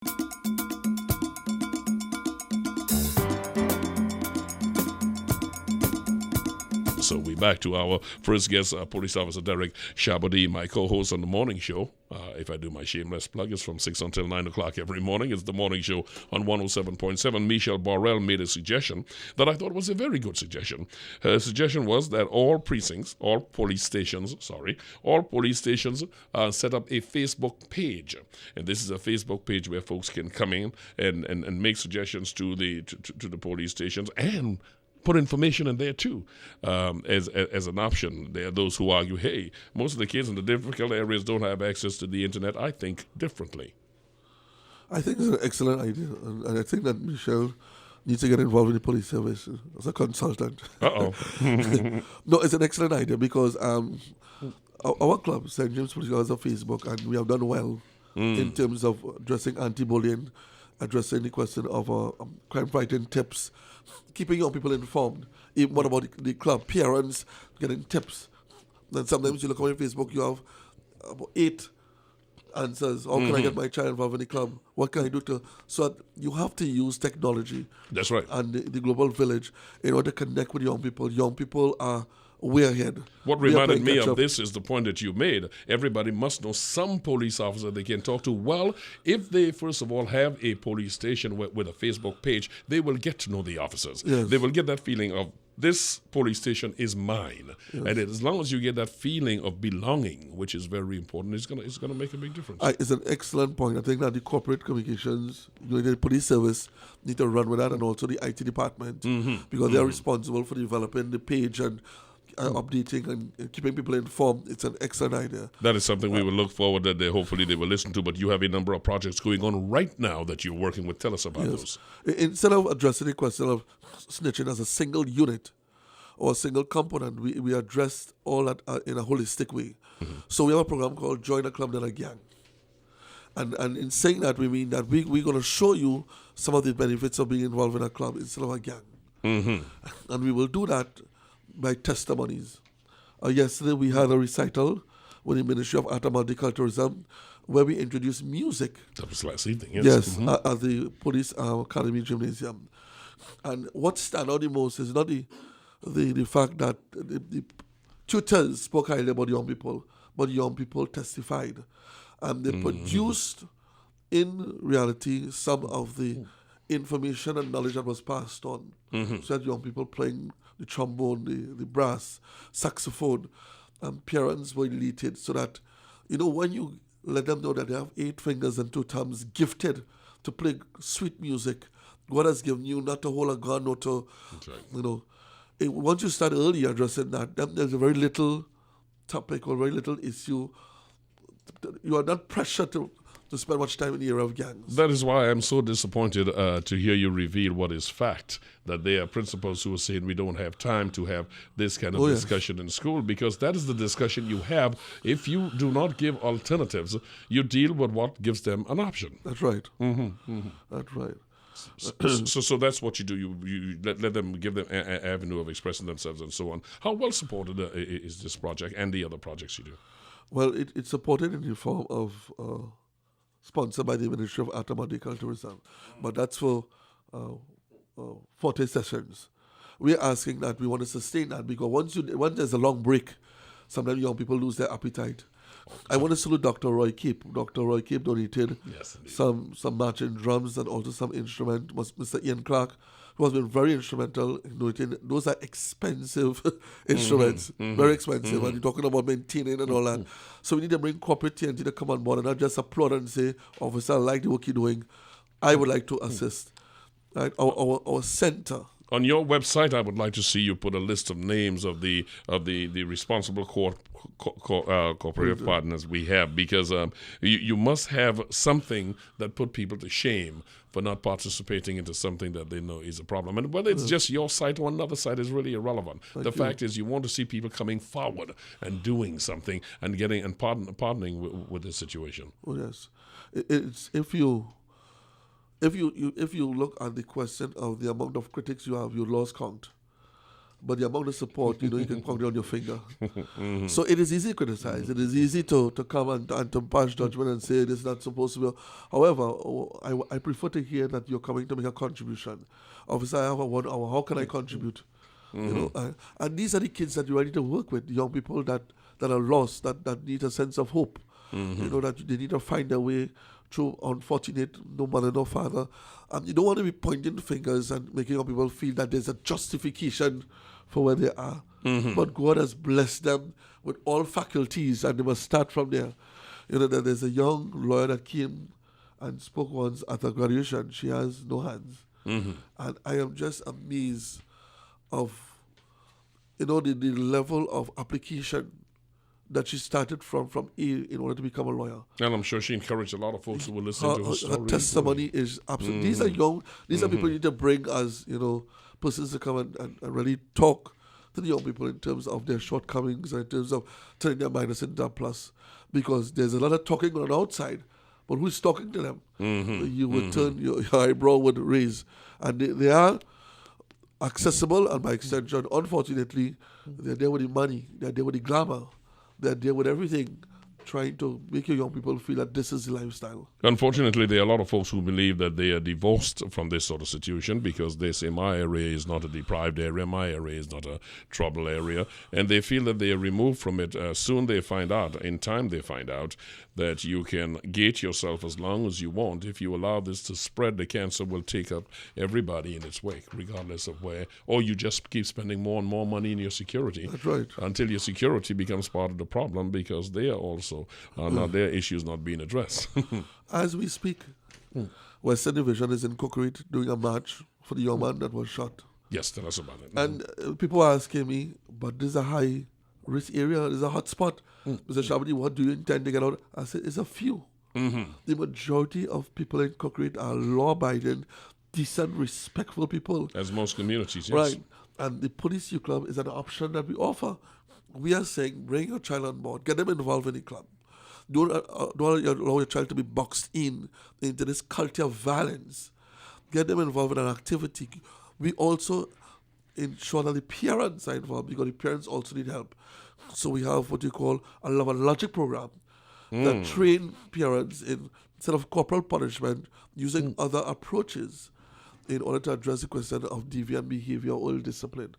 So we're back to our first guest, Police Officer Derrick Sharbodie, my co-host on the morning show. If I do my shameless plug, it's from 6 until 9 o'clock every morning. It's the morning show on 107.7. Michelle Borrell made a suggestion that I thought was a very good suggestion. Her suggestion was that all police stations set up a Facebook page. And this is a Facebook page where folks can come in and make suggestions to the police stations and put information in there too, as an option. There are those who argue, hey, most of the kids in the difficult areas don't have access to the internet. I think differently. I think it's an excellent idea, and I think that Michelle needs to get involved in the police service as a consultant. Uh-oh. No, it's an excellent idea because our club, St. James Police, has a Facebook, and we have done well in terms of addressing anti-bullying, addressing the question of crime-fighting tips, keeping young people informed. Even what about the club? Parents getting tips. Then sometimes you look on Facebook, you have about 8 answers. How can I get my child involved in the club? What can I do to... So you have to use technology. That's right. And the global village in order to connect with young people. Young people are way ahead. What reminded me of this is the point that you made. Everybody must know some police officer they can talk to. Well, if they, first of all, have a police station with a Facebook page, they will get to know the officers. Yes. They will get that feeling of, this police station is mine. Yes. And as long as you get that feeling of belonging, which is very important, it's gonna make a big difference. It's an excellent point. I think that the corporate communications, the police service, need to run with that, and also the IT department, because they are responsible for developing the page and updating and keeping people informed. It's an excellent idea. That is something we will look forward that hopefully they will listen to. But you have a number of projects going on right now that you're working with. Tell us about those. Instead of addressing the question of snitching as a single unit or a single component, we addressed all that in a holistic way. So we have a program called Join a Club, Not a Gang. And in saying that, we mean that we're going to show you some of the benefits of being involved in a club instead of a gang. And we will do that by testimonies. Yesterday we had a recital with the Ministry of Art and Multiculturalism where we introduced music. That was last evening, yes. At the Police Academy Gymnasium. And what stand out the most is not the fact that the tutors spoke highly about young people, but young people testified. And they produced, in reality, some of the information and knowledge that was passed on. So that young people playing the trombone, the brass, saxophone, parents were elated so that, when you let them know that they have 8 fingers and 2 thumbs, gifted to play sweet music, God has given you not to hold a gun or to, once you start early addressing that, then there's a very little topic or very little issue. You are not pressured to spend much time in the area of gangs. That is why I'm so disappointed to hear you reveal what is fact, that there are principals who are saying we don't have time to have this kind of discussion in school, because that is the discussion you have. If you do not give alternatives, you deal with what gives them an option. That's right. That's right. So that's what you do. You let them, give them an avenue of expressing themselves and so on. How well supported is this project and the other projects you do? Well, it's supported in the form of... sponsored by the Ministry of Art and Multiculturalism. But that's for 40 sessions. We're asking that we want to sustain that, because once there's a long break, sometimes young people lose their appetite. I want to salute Dr. Roy Cape. Dr. Roy Cape donated some marching drums and also some instrument. Mr. Ian Clark, who has been very instrumental in donating. Those are expensive instruments, very expensive, and you're talking about maintaining and all that. So we need to bring corporate TNT to come on board and not just applaud and say, officer, I like the work you're doing. I would like to assist. Right? Our center. On your website, I would like to see you put a list of names of the responsible cooperative partners we have, because you must have something that put people to shame for not participating into something that they know is a problem. And whether it's just your site or another site is really irrelevant. The fact is, you want to see people coming forward and doing something and getting and partnering with this situation. Oh yes, it's if you look at the question of the amount of critics you have, you lost count. but the amount of support, you can count it on your finger. So it is easy to criticize. It is easy to come and to pass judgment and say this is not supposed to be. However, I prefer to hear that you're coming to make a contribution. Obviously, I have a 1 hour. How can I contribute? And these are the kids that you ready to work with, young people that are lost, that need a sense of hope. That they need to find a way through unfortunate, no mother, no father. And you don't want to be pointing fingers and making young people feel that there's a justification for where they are. But God has blessed them with all faculties, and they must start from there. That there's a young lawyer that came and spoke once at a graduation. She has no hands. And I am just amazed of, the level of application that she started from A in order to become a lawyer. And I'm sure she encouraged a lot of folks who will listen to her story. Her testimony is absolutely... These are young... These are people you need to bring as, persons to come and really talk to the young people in terms of their shortcomings and in terms of turning their minus into a plus. Because there's a lot of talking on the outside, but who's talking to them? You would turn... Your eyebrow would raise. And they are accessible, and by extension, unfortunately, they're there with the money, they're there with the glamour, they're there with everything, trying to make your young people feel that this is the lifestyle. Unfortunately, there are a lot of folks who believe that they are divorced from this sort of situation because they say my area is not a deprived area, my area is not a troubled area, and they feel that they are removed from it. Soon they find out, in time they find out, that you can gate yourself as long as you want. If you allow this to spread, the cancer will take up everybody in its wake, regardless of where, or you just keep spending more and more money in your security. That's right. Until your security becomes part of the problem because they are also, not their issues not being addressed. As we speak, Western Division is in Cookreed doing a march for the young man that was shot. Yes, tell us about it. And people are asking me, but this is a high risk area, this is a hot spot. Mr. Sharbodie, what do you intend to get out? I said, it's a few. The majority of people in Cookreed are law-abiding, decent, respectful people. As most communities, yes. Right. And the police youth club is an option that we offer. We are saying, bring your child on board, get them involved in the club. Don't allow your child to be boxed into this culture of violence. Get them involved in an activity. We also ensure that the parents are involved because the parents also need help. So we have what you call a love and logic program that train parents in, instead of corporal punishment, using other approaches in order to address the question of deviant behavior or ill discipline.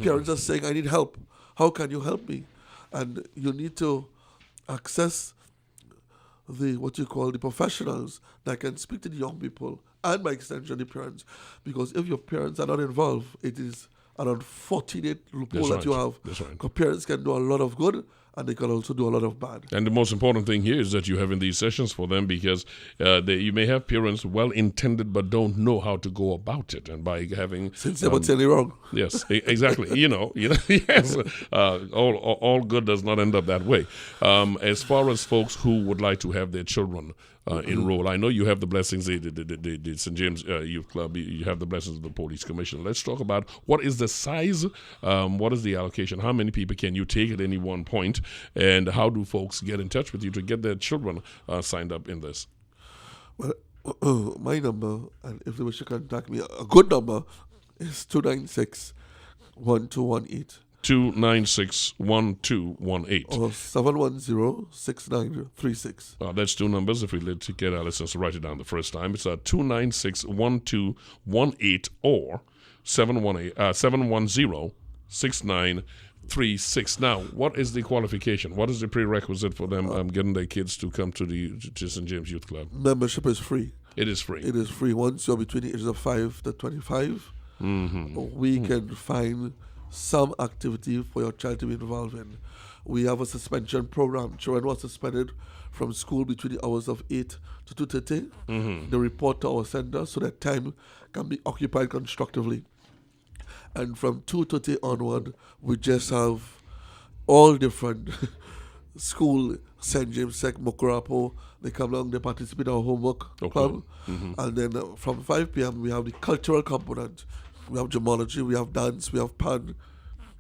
Parents are saying, I need help. How can you help me? And you need to access the professionals that can speak to the young people and by extension the parents. Because if your parents are not involved, it is an unfortunate loophole that you have. That's right. Because parents can do a lot of good and they can also do a lot of bad. And the most important thing here is that you have in these sessions for them because you may have parents well-intended but don't know how to go about it. And by having... Since they were telling wrong. Yes, exactly. Yes. All good does not end up that way. As far as folks who would like to have their children enroll, I know you have the blessings, the St. James Youth Club, you have the blessings of the Police Commission. Let's talk about what is the size, what is the allocation, how many people can you take at any one point, and how do folks get in touch with you to get their children signed up in this? Well, my number, and if they wish to contact me, a good number is 296-1218. 296-1218. Or 710-6936. That's two numbers. If we let to get our listeners to write it down the first time, it's 296-1218 or 710-6936. Now, what is the qualification? What is the prerequisite for them getting their kids to come to St. James Youth Club? Membership is free. It is free. It is free. Once you're between the ages of 5 to 25, we can find some activity for your child to be involved in. We have a suspension program. Children who are suspended from school between the hours of 8 to 2:30. They report to our center so that time can be occupied constructively. And from 2:30 onward, we just have all different school, St. James Sec, Mokurapo. They come along, they participate in our homework club. And then from 5 p.m., we have the cultural component. We have gemology, we have dance, we have pan,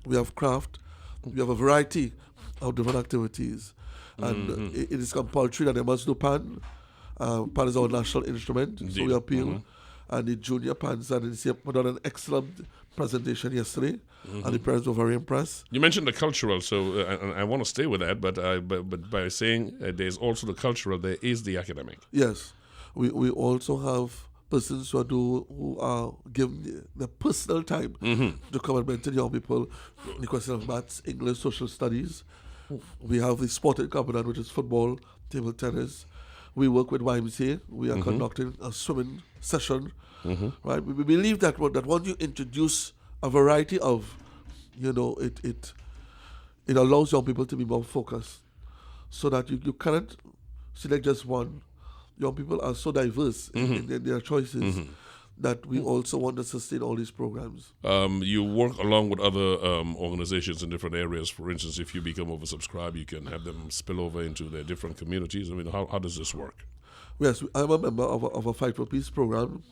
we have craft. We have a variety of different activities. And it is compulsory that they must do pan. Pan is our national instrument, so we appeal. and the junior Panzer and they put on an excellent presentation yesterday, and the parents were very impressed. You mentioned the cultural, so I want to stay with that, but by saying there's also the cultural, there is the academic. Yes, we also have persons who are given the personal time to come and mentor young people in the question of maths, English, social studies. We have the sporting component, which is football, table tennis. We work with YMCA. We are conducting a swimming session. Right? We believe that once you introduce a variety of, it allows young people to be more focused, so that you cannot select just one. Young people are so diverse in their choices that we also want to sustain all these programs. You work along with other organizations in different areas. For instance, if you become oversubscribed, you can have them spill over into their different communities. I mean, how does this work? Yes, I'm a member of a Fight for Peace program.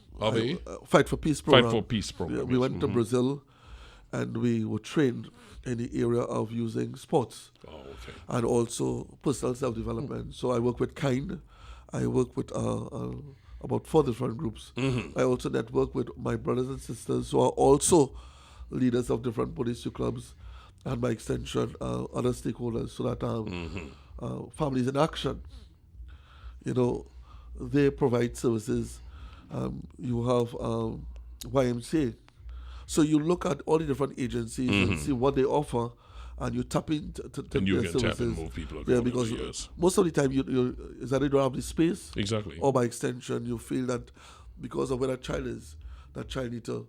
Fight for Peace program. Fight for Peace program. Yeah, we went to Brazil, and we were trained in the area of using sports. Oh, okay. And also personal self-development. So I work with KIND. I work with about 4 different groups. I also network with my brothers and sisters who are also leaders of different police clubs, and by extension, other stakeholders, so that Families in Action, they provide services. You have YMCA. So you look at all the different agencies and see what they offer, and you tap into and you their can services. tap and move people. Yeah, because most of the time you is that you don't have the space. Exactly. Or by extension, you feel that because of where that child is, that child need to.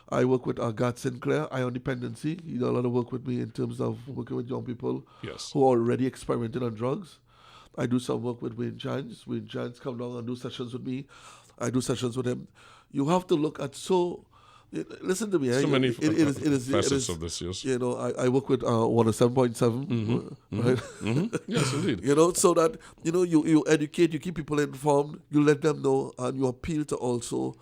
I work with Gart Sinclair, Ion Dependency. He does a lot of work with me in terms of working with young people who are already experimenting on drugs. I do some work with Wayne Chance. Wayne Chance come down and do sessions with me. I do sessions with him. You have to look at listen to me. So many facets of this, yes. I work with 107.7, right? Yes, indeed. So that, you educate, you keep people informed, you let them know, and you appeal to also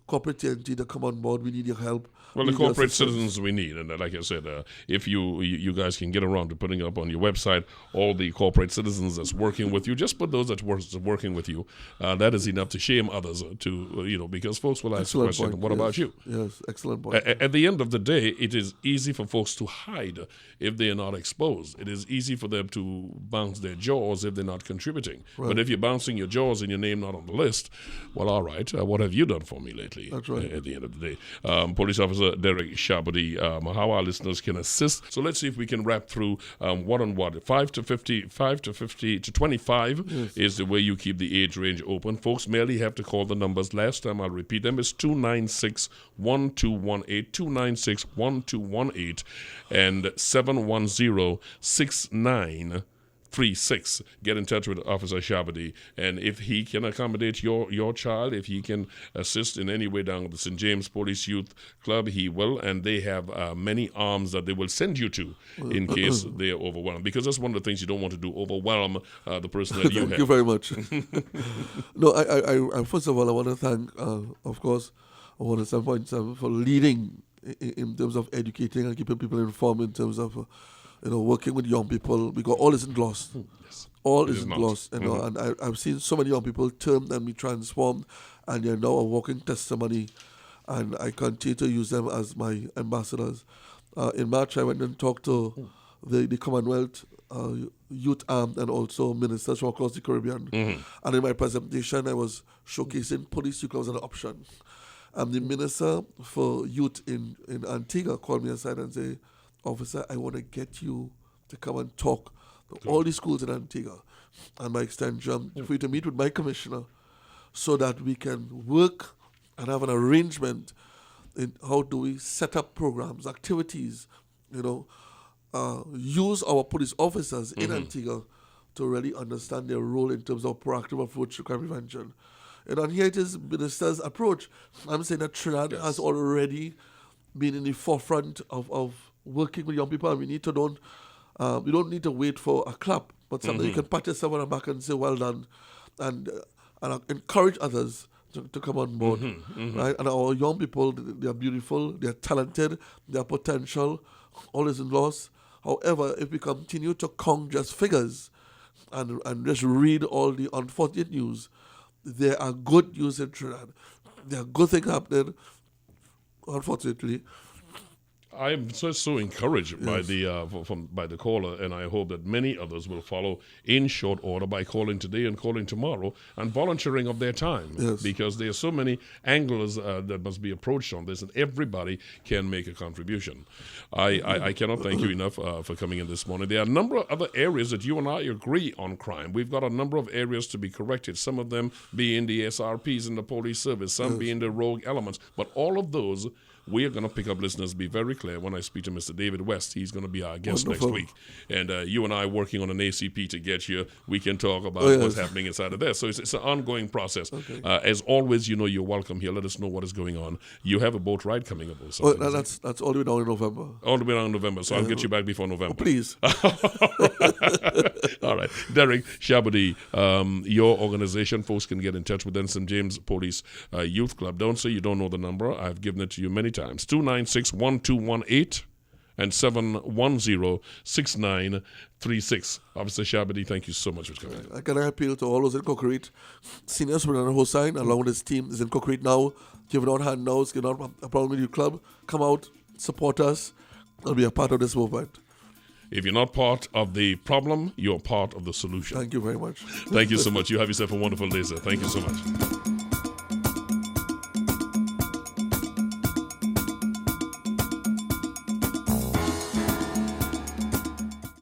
corporate TNT to come on board. We need your help. Well, the corporate citizens we need, and like I said, if you guys can get around to putting up on your website all the corporate citizens that's working with you, just put those that's working with you. That is enough to shame others because folks will ask the question, what about you? Yes, excellent point. At the end of the day, it is easy for folks to hide if they are not exposed. It is easy for them to bounce their jaws if they're not contributing. Right. But if you're bouncing your jaws and your name not on the list, well, all right, what have you done for me lately? That's right. At the end of the day. Police Officer Derrick Sharbodie, how our listeners can assist. So let's see if we can wrap through what 5 to 25 is the way you keep the age range open. Folks merely have to call the numbers. Last time, I'll repeat them, is 296-1218, 296-1218, and 710-6936. Get in touch with Officer Sharbodie, and if he can accommodate your child, if he can assist in any way down at the St. James Police Youth Club, he will, and they have many arms that they will send you to in case they are overwhelmed, because that's one of the things you don't want to do, overwhelm the person that you have. Thank you very much. No, I first of all, I want to thank, of course, 107.7 for leading in terms of educating and keeping people informed in terms of working with young people, because all isn't lost. Yes. All isn't lost. And I've seen so many young people turn and be transformed, and they're now a walking testimony, and I continue to use them as my ambassadors. In March, I went and talked to the Commonwealth youth arm and also ministers from across the Caribbean. And in my presentation, I was showcasing police youth as an option. And the minister for youth in Antigua called me aside and said, "Officer, I want to get you to come and talk to all the schools in Antigua, and by extension, for you to meet with my commissioner, so that we can work and have an arrangement in how do we set up programs, activities, use our police officers in Antigua to really understand their role in terms of proactive approach to crime prevention." And here it is, minister's approach. I'm saying that Trinidad has already been in the forefront of working with young people, and we don't need to wait for a clap, but something you can pat yourself on the back and say, "Well done," and encourage others to come on board. Right? And our young people, they are beautiful, they are talented, they are potential, all isn't lost. However, if we continue to count just figures and just read all the unfortunate news, there are good news in Trinidad. there are good things happening. Unfortunately, I am so encouraged by the caller, and I hope that many others will follow in short order by calling today and calling tomorrow and volunteering of their time, because there are so many angles that must be approached on this, and everybody can make a contribution. I cannot thank you enough for coming in this morning. There are a number of other areas that you and I agree on crime. We've got a number of areas to be corrected, some of them being the SRPs in the police service, some being the rogue elements, but all of those we are going to pick up, listeners. Be very clear when I speak to Mr. David West. He's going to be our guest next week. And you and I working on an ACP to get you. We can talk about what's happening inside of there. So it's an ongoing process. Okay. As always, you know you're welcome here. Let us know what is going on. You have a boat ride coming up or something. That's all the way down in November. All the way down in November. So I'll get you back before November. Oh, please. All right. Derrick Sharbodie, your organization, folks can get in touch with the St. James Police Youth Club. Don't say you don't know the number. I've given it to you many times. 296-1218 and 710-6936. Officer Sharbodie, thank you so much for coming. I can appeal to all those in Cocorite. Senior Superintendent Hossain, along with his team, is in Cocorite now, giving out handouts, giving out a problem with your club. Come out, support us, and be a part of this movement. If you're not part of the problem, you're part of the solution. Thank you very much. Thank you so much. You have yourself a wonderful day, sir. Thank you so much.